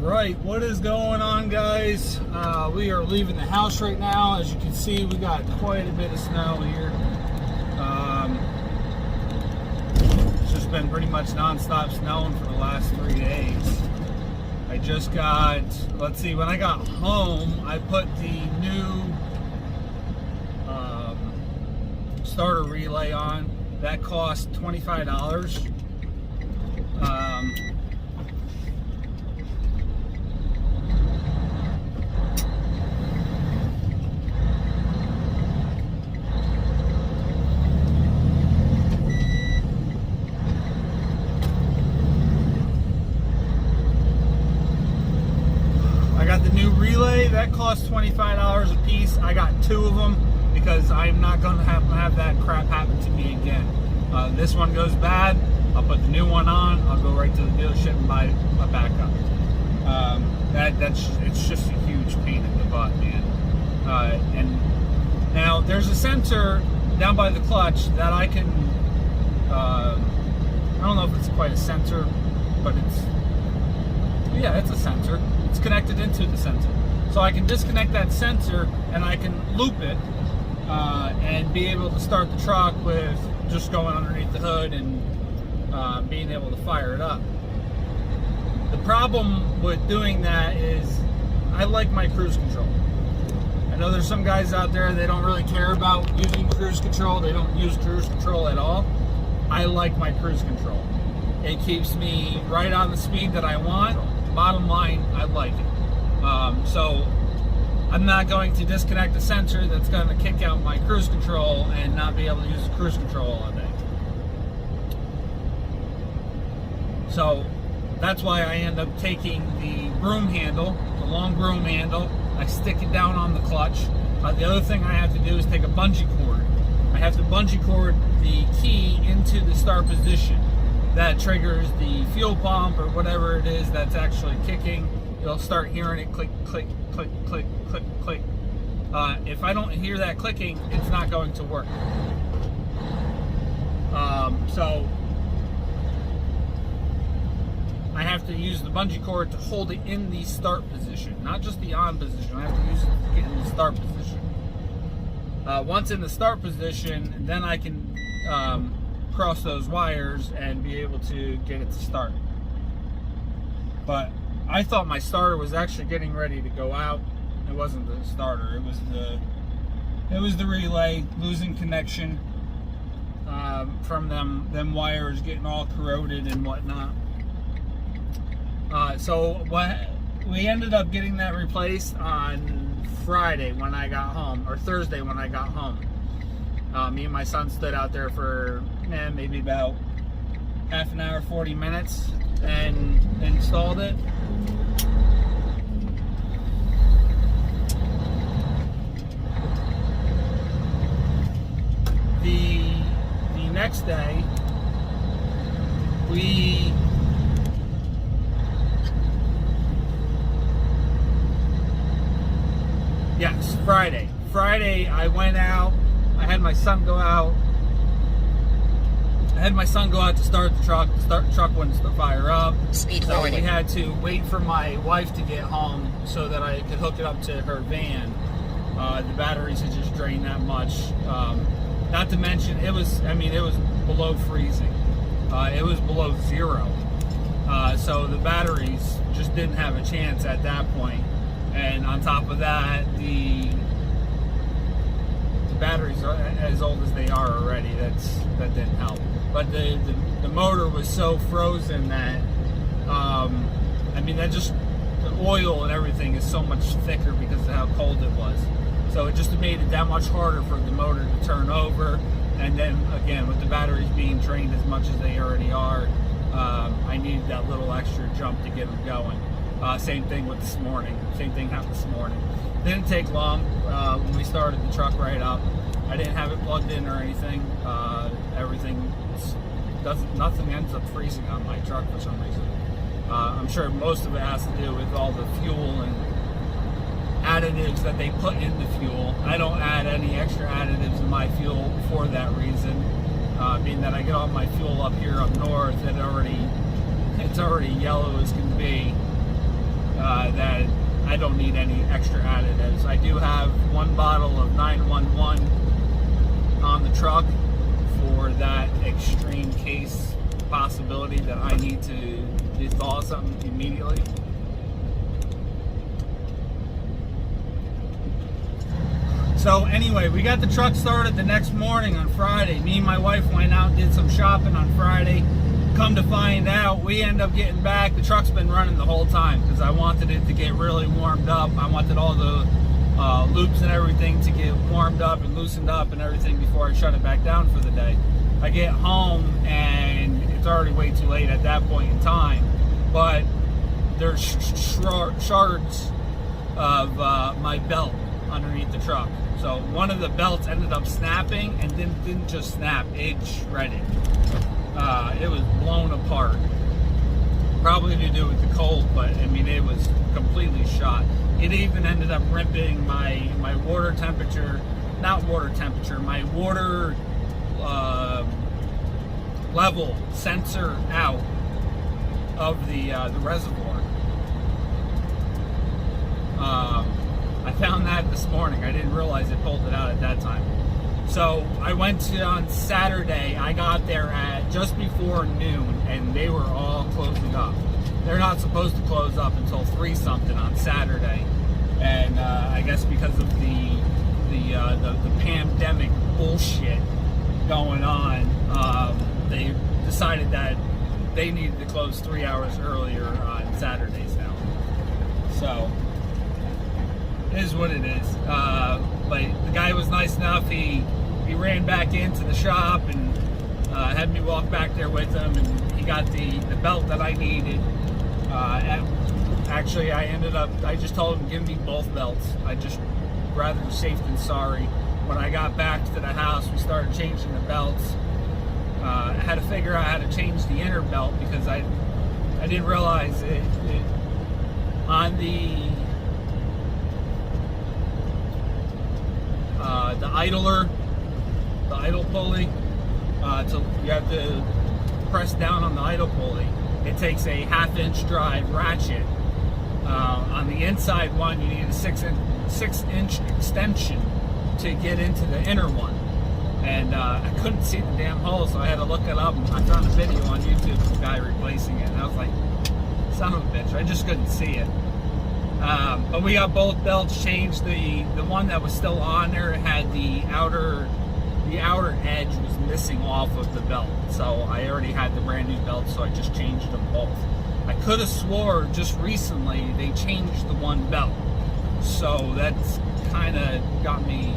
Right, what is going on, guys? We are leaving the house right now. As you can see, we got quite a bit of snow here. It's just been pretty much non-stop snowing for the last 3 days. I just got, let's see, when I got home, I put the new starter relay on. That cost $25. The new relay that cost $25 a piece. I got 2 of them because I'm not going to have that crap happen to me again. This one goes bad, I'll put the new one on, I'll go right to the dealership and buy a backup. It's just a huge pain in the butt, man. And now there's a sensor down by the clutch that I can I don't know if it's quite a sensor, but it's a sensor. It's connected into the sensor. So I can disconnect that sensor and I can loop it and be able to start the truck with just going underneath the hood and being able to fire it up. The problem with doing that is I like my cruise control. I know there's some guys out there, they don't really care about using cruise control. They don't use cruise control at all. I like my cruise control. It keeps me right on the speed that I want. Bottom line, I like it. So I'm not going to disconnect the sensor that's going to kick out my cruise control and not be able to use the cruise control all day. So that's why I end up taking the broom handle, the long broom handle. I stick it down on the clutch. The other thing I have to do is take a bungee cord. I have to bungee cord the key into the start position. That triggers the fuel pump or whatever it is that's actually kicking. You'll start hearing it click, click, click, click, click, click. If I don't hear that clicking, it's not going to work. So I have to use the bungee cord to hold it in the start position, not just the on position. I have to use it to get in the start position. Once in the start position, then I can cross those wires and be able to get it to start. But I thought my starter was actually getting ready to go out. It wasn't the starter, it was the relay losing connection from them wires getting all corroded and whatnot. So we ended up getting that replaced on Friday when I got home, or Thursday when I got home. Me and my son stood out there for maybe about half an hour, 40 minutes, and installed it. The next day, Friday I went out. I had my son go out. To start the truck. The truck wouldn't fire up. So we had to wait for my wife to get home so that I could hook it up to her van. The batteries had just drained that much. Not to mention, it was below freezing. It was below 0. So the batteries just didn't have a chance at that point. And on top of that, the batteries are as old as they are already. That didn't help. But the motor was so frozen that the oil and everything is so much thicker because of how cold it was. So it just made it that much harder for the motor to turn over. And then again, with the batteries being drained as much as they already are, I needed that little extra jump to get them going. Same thing with this morning. Same thing happened this morning. Didn't take long when we started the truck right up. I didn't have it plugged in or anything. Nothing ends up freezing on my truck for some reason. I'm sure most of it has to do with all the fuel and additives that they put in the fuel. I don't add any extra additives in my fuel for that reason. Being that I get all my fuel up here up north, it's already yellow as can be. I don't need any extra additives. I do have one bottle of 911 on the truck for that extreme case possibility that I need to thaw something immediately. So anyway, we got the truck started the next morning on Friday. Me and my wife went out and did some shopping on Friday. Come to find out, we end up getting back. The truck's been running the whole time because I wanted it to get really warmed up. I wanted all the loops and everything to get warmed up and loosened up and everything before I shut it back down for the day. I get home and it's already way too late at that point in time. But there's shards of my belt underneath the truck. So one of the belts ended up snapping, and didn't just snap, it shredded. It was blown apart. Probably to do with the cold, but I mean, it was completely shot. It even ended up ripping my water temperature, not water temperature, my water level sensor out of the reservoir. I found that this morning. I didn't realize it pulled it out at that time. So I went to, on Saturday, I got there at just before noon, and they were all closing up. They're not supposed to close up until 3 something on Saturday, and I guess because of the pandemic bullshit going on, they decided that they needed to close 3 hours earlier on Saturdays now. So it is what it is. But the guy was nice enough. He ran back into the shop and had me walk back there with him, and he got the belt that I needed. Actually, I just told him, give me both belts. I just rather safe than sorry. When I got back to the house, we started changing the belts. I had to figure out how to change the inner belt because I didn't realize it on the idle pulley. You have to press down on the idle pulley. It takes a 1/2-inch drive ratchet. On the inside one, you need a 6-inch extension to get into the inner one. And I couldn't see the damn hole, so I had to look it up. I found a video on YouTube of a guy replacing it, and I was like, son of a bitch, I just couldn't see it. But we got both belts changed. The one that was still on there had the outer edge was missing off of the belt, so I already had the brand new belt, so I just changed them both. I could have swore just recently they changed the one belt, so that's kind of got me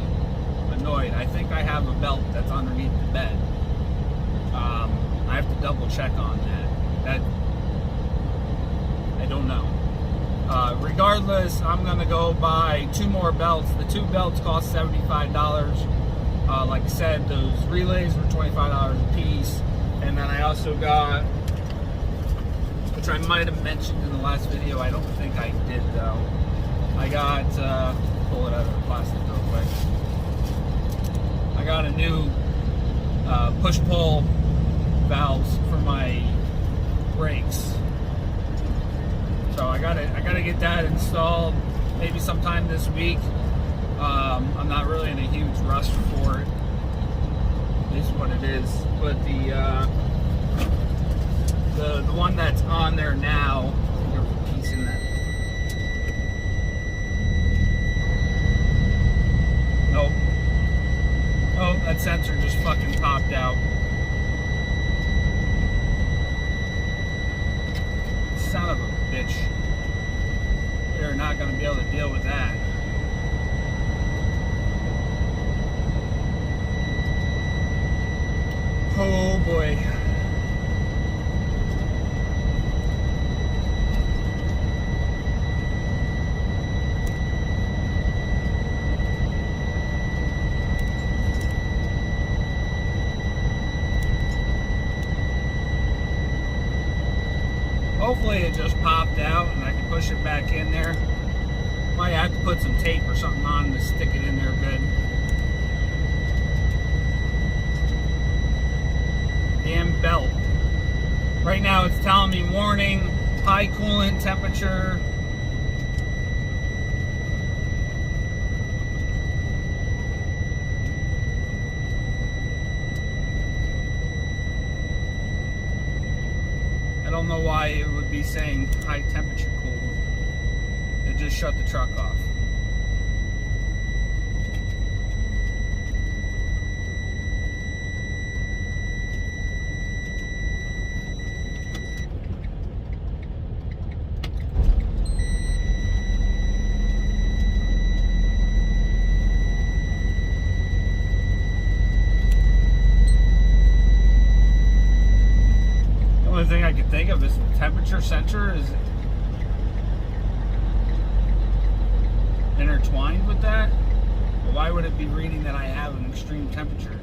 annoyed. I think I have a belt that's underneath the bed. I have to double check on that. I don't know. Regardless, I'm gonna go buy 2 more belts. The 2 belts cost $75. Like I said, those relays were $25 a piece. And then I also got, which I might have mentioned in the last video, I don't think I did though. I got, pull it out of the plastic real quick. I got a new push-pull valves for my brakes. So I gotta get that installed maybe sometime this week. I'm not really in a huge rush for it. It is what it is. But the one that's on there now, there's a piece in that. Nope. Oh, that sensor just fucking popped out. Son of a bitch. They're not going to be able to deal with that. Oh boy. Hopefully it just popped out and I can push it back in there. Might have to put some tape or something on to stick it in there good. Damn belt. Right now it's telling me warning, high coolant temperature, why it would be saying high temperature cool. It just shut the truck off. The only thing I can think of is the temperature sensor is intertwined with that. Well, why would it be reading that I have an extreme temperature?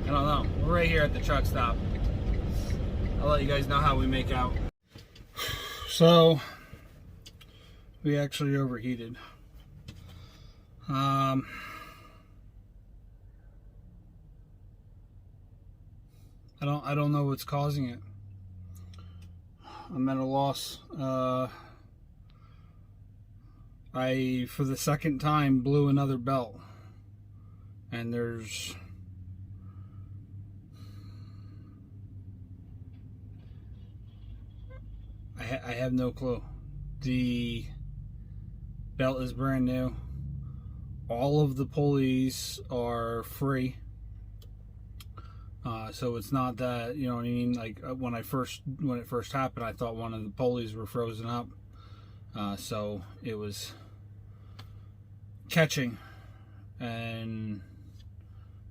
I don't know. We're right here at the truck stop. I'll let you guys know how we make out. So we actually overheated. I don't know what's causing it. I'm at a loss. I, for the second time, blew another belt. And there's... I have no clue. The belt is brand new. All of the pulleys are free. So it's not that, you know what I mean, like when it first happened, I thought one of the pulleys were frozen up. So it was catching and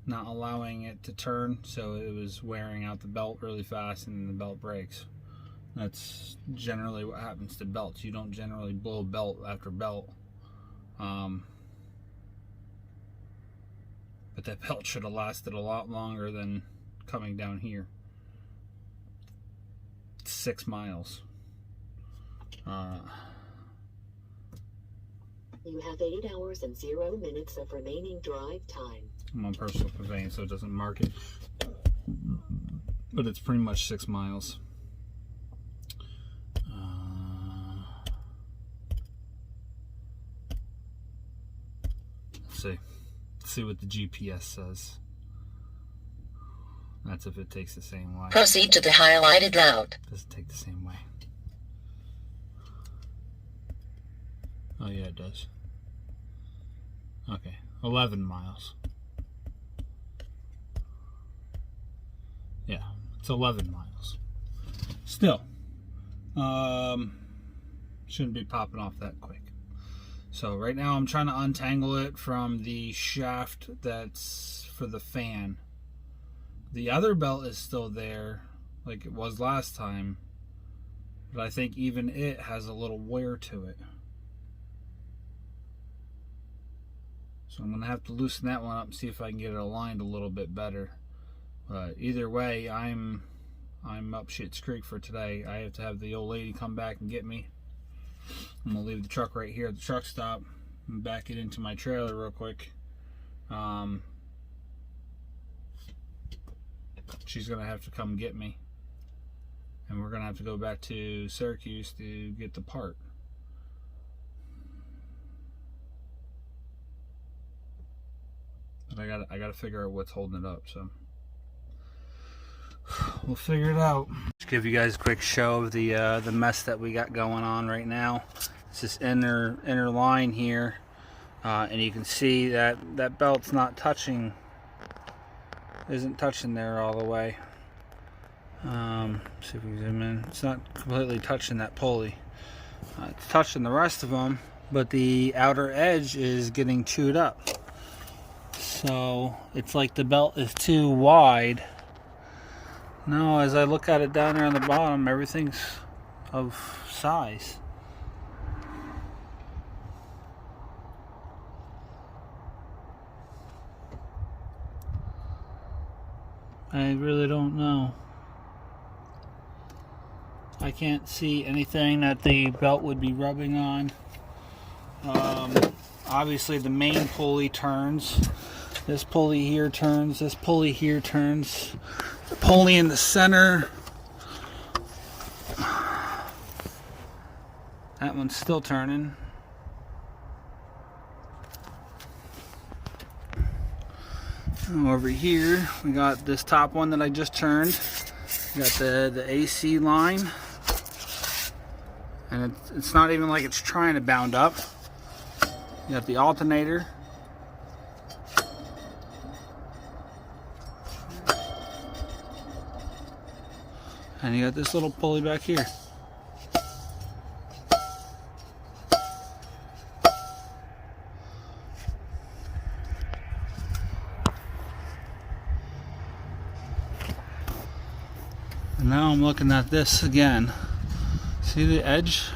not allowing it to turn, so it was wearing out the belt really fast and the belt breaks. That's generally what happens to belts. You don't generally blow belt after belt. But that belt should have lasted a lot longer than coming down here. 6 miles. You have 8 hours and 0 minutes of remaining drive time. I'm on personal conveyance, so it doesn't mark it. But it's pretty much 6 miles. Let's see what the GPS says. That's if it takes the same way. Proceed to the highlighted route. Does it take the same way? Oh yeah, it does. Okay, 11 miles. Yeah, it's 11 miles. Still, shouldn't be popping off that quick. So right now I'm trying to untangle it from the shaft that's for the fan. The other belt is still there, like it was last time, but I think even it has a little wear to it. So I'm gonna have to loosen that one up and see if I can get it aligned a little bit better. But either way, I'm up shit's creek for today. I have to have the old lady come back and get me. I'm gonna leave the truck right here at the truck stop and back it into my trailer real quick. She's gonna have to come get me, and we're gonna have to go back to Syracuse to get the part. But I gotta figure out what's holding it up, so we'll figure it out. Just give you guys a quick show of the mess that we got going on right now. It's this inner line here, and you can see that that belt's not touching, isn't touching there all the way. See if we zoom in. It's not completely touching that pulley. It's touching the rest of them, but the outer edge is getting chewed up. So it's like the belt is too wide. No, as I look at it down there on the bottom, everything's of size. I really don't know. I can't see anything that the belt would be rubbing on. Obviously the main pulley turns. This pulley here turns. This pulley here turns. The pulley in the center. That one's still turning. And over here we got this top one that I just turned. You got the AC line, and it's not even like it's trying to bound up. You got the alternator. And you got this little pulley back here. And now I'm looking at this again. See the edge?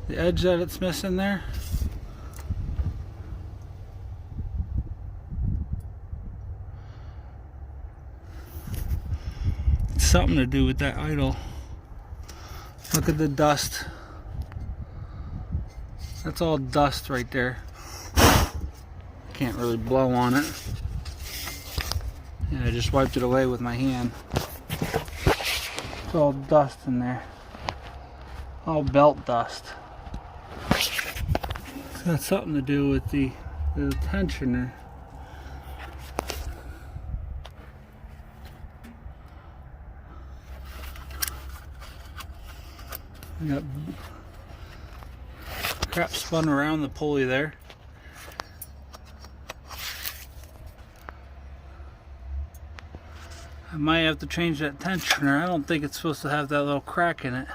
The edge that it's missing there? It's something to do with that idle. Look at the dust. That's all dust right there. Can't really blow on it. Yeah, I just wiped it away with my hand. It's all dust in there. All belt dust. It's got something to do with the tensioner. We got crap spun around the pulley there. I might have to change that tensioner. I don't think it's supposed to have that little crack in it.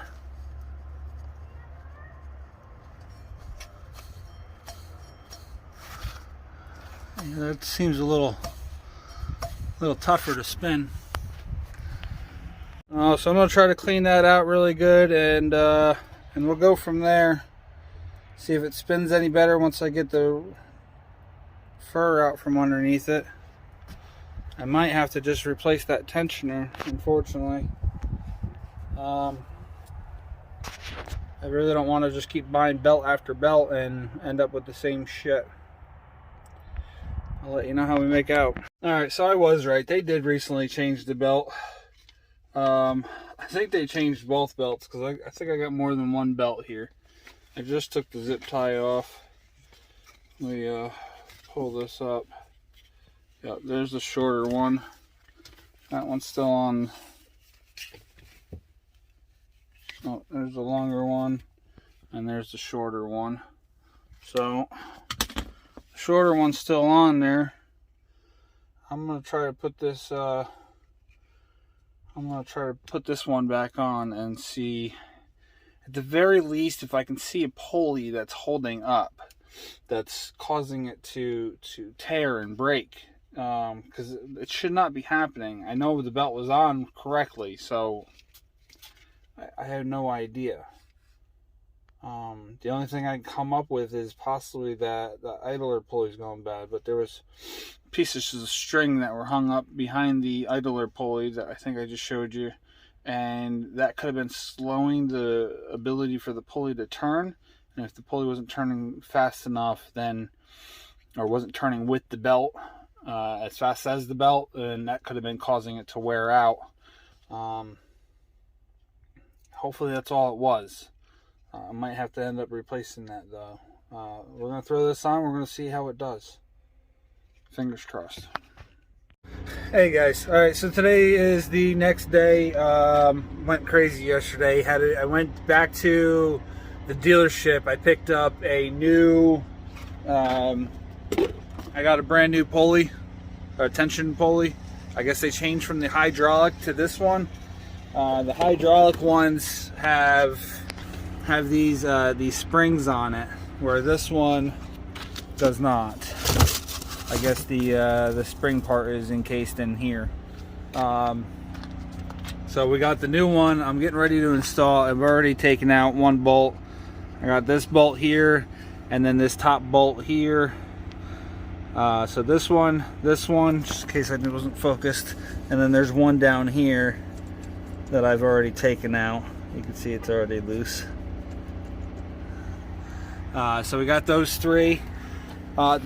Yeah, that seems a little tougher to spin. So I'm gonna try to clean that out really good, and we'll go from there. See if it spins any better once I get the fur out from underneath it. I might have to just replace that tensioner, unfortunately. I really don't want to just keep buying belt after belt and end up with the same shit. I'll let you know how we make out. Alright, so I was right. They did recently change the belt. I think they changed both belts, because I think I got more than one belt here. I just took the zip tie off. We pull this up. Yeah, there's the shorter one. That one's still on. Oh, there's the longer one, and there's the shorter one. So the shorter one's still on there. I'm gonna try to put this. I'm gonna try to put this one back on and see. At the very least, if I can see a pulley that's holding up, that's causing it to tear and break. Because it should not be happening. I know the belt was on correctly, so I have no idea. The only thing I can come up with is possibly that the idler pulley's going bad, but there was pieces of string that were hung up behind the idler pulley that I think I just showed you, and that could have been slowing the ability for the pulley to turn. And if the pulley wasn't turning fast enough, then, or wasn't turning with the belt as fast as the belt, and that could have been causing it to wear out. Hopefully that's all it was. I might have to end up replacing that though. We're going to throw this on. We're going to see how it does. Fingers crossed. Hey guys, alright, so today is the next day. Went crazy yesterday. I went back to the dealership. I picked up a new I got a brand new pulley, a tension pulley. I guess they changed from the hydraulic to this one. The hydraulic ones have these springs on it, where this one does not. I guess the spring part is encased in here. So we got the new one. I'm getting ready to install. I've already taken out one bolt. I got this bolt here, and then this top bolt here. So this one, just in case I wasn't focused, and then there's one down here that I've already taken out. You can see it's already loose. So we got those three. The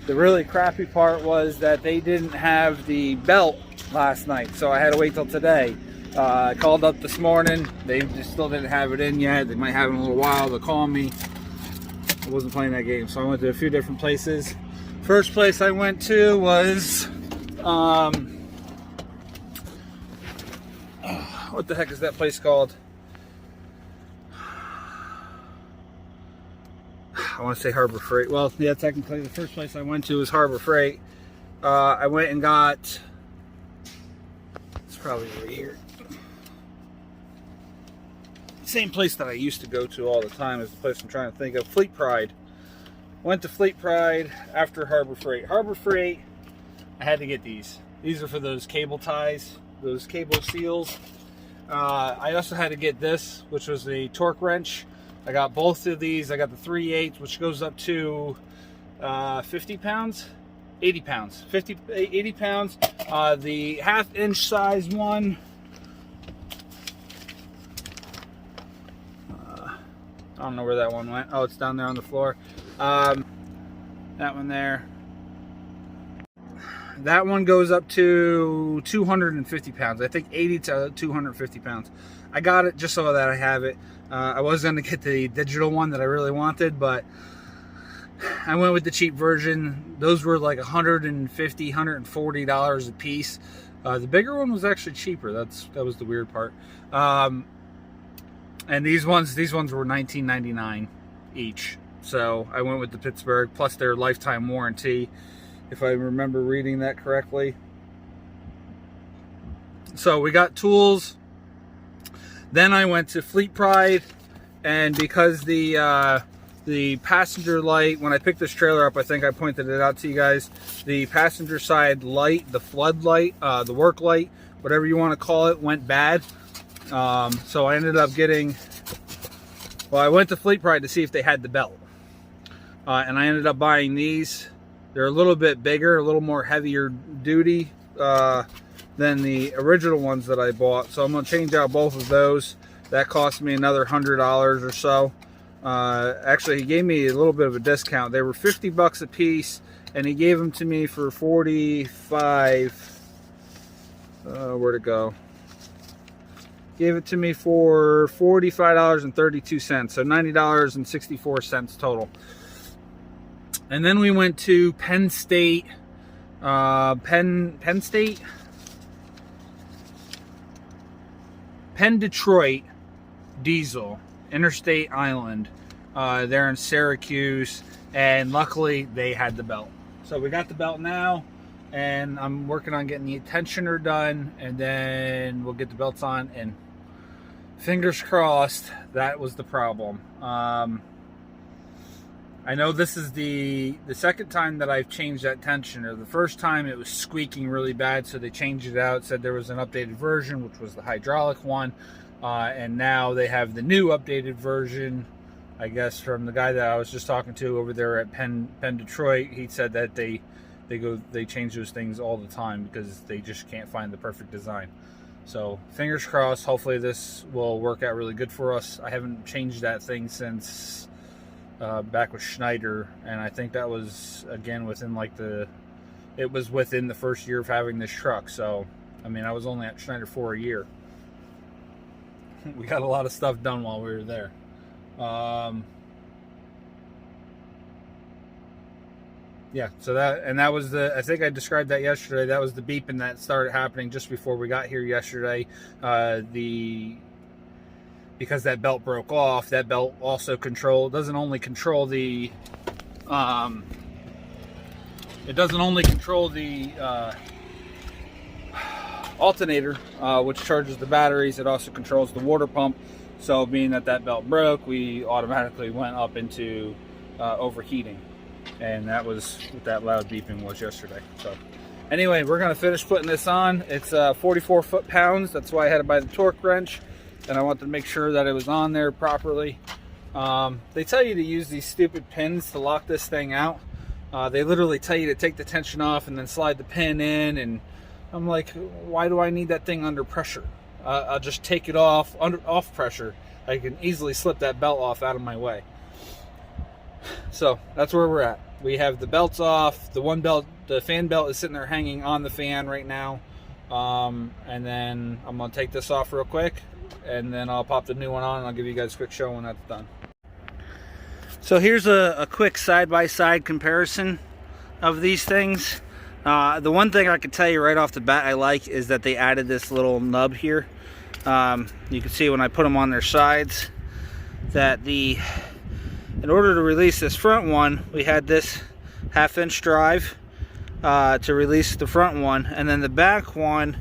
really crappy part was that they didn't have the belt last night, so I had to wait till today. I called up this morning. They just still didn't have it in yet. They might have it in a little while. They'll call me. I wasn't playing that game, so I went to a few different places. First place I went to was what the heck is that place called? I want to say Harbor Freight. Well, yeah, technically the first place I went to was Harbor Freight. I went and got, it's probably right here. Same place that I used to go to all the time is the place I'm trying to think of, Fleet Pride. Went to Fleet Pride after Harbor Freight. Harbor Freight, I had to get these. These are for those cable ties, those cable seals. I also had to get this, which was the torque wrench. I got both of these. I got the 3/8, which goes up to 50 pounds, 80 pounds, 80 pounds. The 1/2 inch size one, I don't know where that one went. Oh, it's down there on the floor. That one there. That one goes up to 250 pounds. I think 80 to 250 pounds. I got it just so that I have it. I was going to get the digital one that I really wanted, but I went with the cheap version. Those were like $150, $140 a piece. The bigger one was actually cheaper. That was the weird part. And these ones were $19.99 each. So I went with the Pittsburgh, plus their lifetime warranty, if I remember reading that correctly. So we got tools. Then I went to Fleet Pride, and because the passenger light, when I picked this trailer up, I think I pointed it out to you guys, the passenger side light, the flood light, the work light, whatever you want to call it, went bad. So I ended up getting, well, I went to Fleet Pride to see if they had the belt. And I ended up buying these. They're a little bit bigger, a little more heavier duty than the original ones that I bought. So I'm going to change out both of those. That cost me another $100 or so. Actually, he gave me a little bit of a discount. They were 50 bucks a piece, and he gave them to me for 45. Where'd it go? Gave it to me for $45.32, so $90.64 total. And then we went to Penn State, Penn Detroit Diesel, Interstate Island. They're in Syracuse, and luckily they had the belt. So we got the belt now, and I'm working on getting the tensioner done, and then we'll get the belts on, and fingers crossed that was the problem. I know this is the second time that I've changed that tensioner. The first time it was squeaking really bad, so they changed it out, said there was an updated version, which was the hydraulic one, and now they have the new updated version, I guess, from the guy that I was just talking to over there at Penn Detroit. He said that they change those things all the time because they just can't find the perfect design. So fingers crossed, hopefully this will work out really good for us. I haven't changed that thing since back with Schneider, and I think that was again within within the first year of having this truck. So I mean, I was only at Schneider for a year. We got a lot of stuff done while we were there. Yeah, so that was I think I described that yesterday. That was the beeping that started happening just before we got here yesterday. Because that belt broke off, that belt also doesn't only control the alternator, which charges the batteries. It also controls the water pump. So being that belt broke, we automatically went up into overheating, and that was what that loud beeping was yesterday. So anyway, we're gonna finish putting this on. It's 44 foot-pounds. That's why I had to buy the torque wrench, and I wanted to make sure that it was on there properly. They tell you to use these stupid pins to lock this thing out. They literally tell you to take the tension off and then slide the pin in, and I'm like, why do I need that thing under pressure? I'll just take it off off pressure. I can easily slip that belt off out of my way. So that's where we're at. We have the belts off. The one belt, the fan belt, is sitting there hanging on the fan right now. And then I'm gonna take this off real quick, and then I'll pop the new one on, and I'll give you guys a quick show when that's done. So here's a quick side-by-side comparison of these things. The one thing I can tell you right off the bat I like is that they added this little nub here. You can see when I put them on their sides that in order to release this front one, we had this 1/2-inch drive to release the front one, and then the back one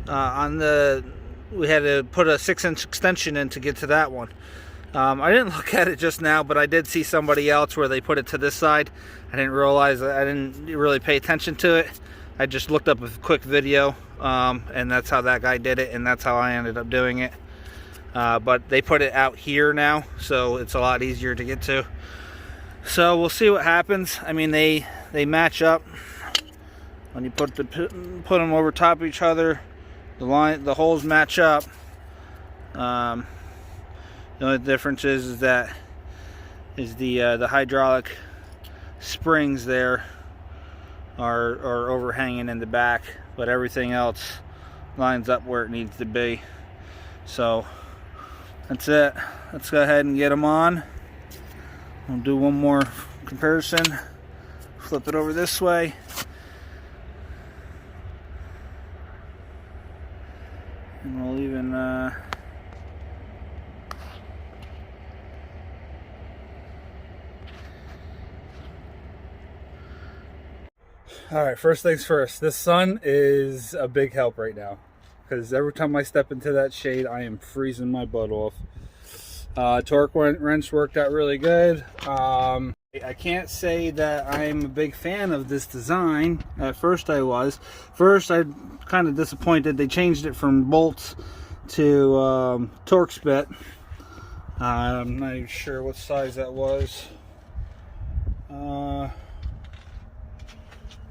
we had to put a 6-inch extension in to get to that one. I didn't look at it just now, but I did see somebody else where they put it to this side. I didn't realize, I didn't really pay attention to it. I just looked up a quick video, and that's how that guy did it, and that's how I ended up doing it. But they put it out here now, so it's a lot easier to get to. So we'll see what happens. I mean, they match up when you put them over top of each other. The holes match up. The only difference is the hydraulic springs there are overhanging in the back, but everything else lines up where it needs to be. So that's it. Let's go ahead and get them on. We'll do one more comparison. Flip it over this way. And we'll even Alright, first things first. This sun is a big help right now, because every time I step into that shade, I am freezing my butt off. Torque wrench worked out really good. I can't say that I'm a big fan of this design. At first I was. First I'm kind of disappointed. They changed it from bolts to torque spit. I'm not sure what size that was.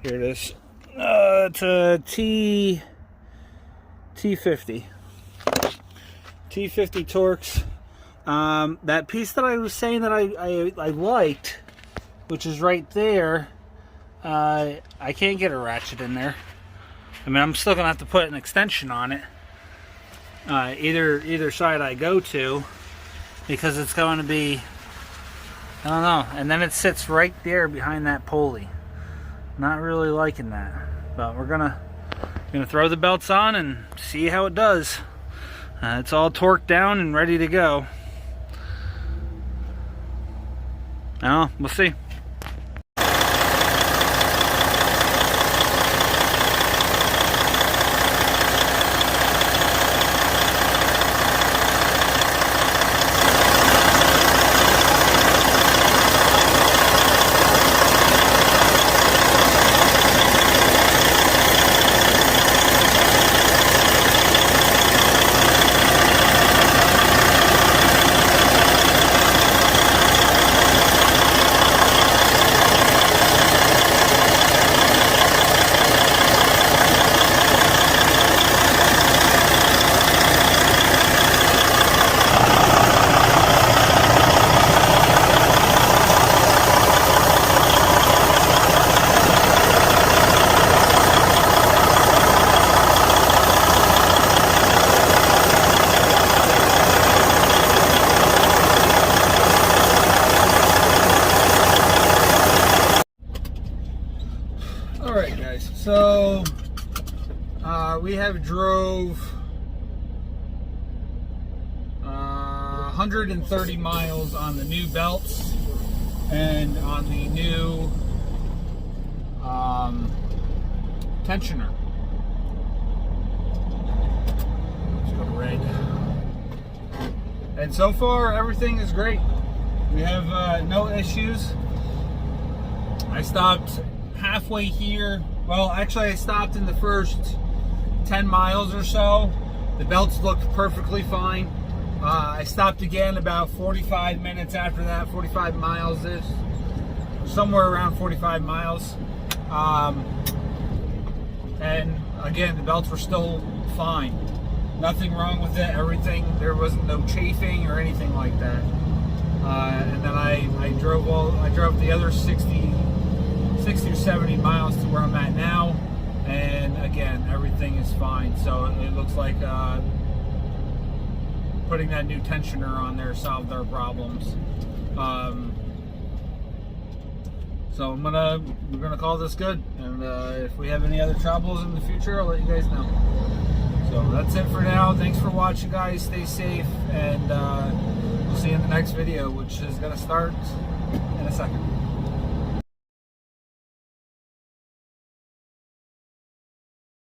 Here it is. It's a T50. T50 Torx. That piece that I was saying that I liked, which is right there, I can't get a ratchet in there. I mean, I'm still gonna have to put an extension on it, either side I go to, because it's going to be, I don't know. And then it sits right there behind that pulley. Not really liking that, but we're gonna throw the belts on and see how it does. It's all torqued down and ready to go. Now we'll see. Alright guys, so we have drove 130 miles on the new belts and on the new tensioner. Let's go to red. And so far everything is great. We have no issues. I stopped halfway here. Well, actually I stopped in the first 10 miles or so. The belts looked perfectly fine. I stopped again about 45 minutes after that, 45 miles ish, somewhere around 45 miles. And again, the belts were still fine. Nothing wrong with it, everything, there wasn't no chafing or anything like that. And then I drove the other 60 or 70 miles to where I'm at now, and again, everything is fine. So it looks like putting that new tensioner on there solved our problems. So we're gonna call this good, and if we have any other troubles in the future, I'll let you guys know. So that's it for now. Thanks for watching, guys. Stay safe, and we'll see you in the next video, which is going to start in a second.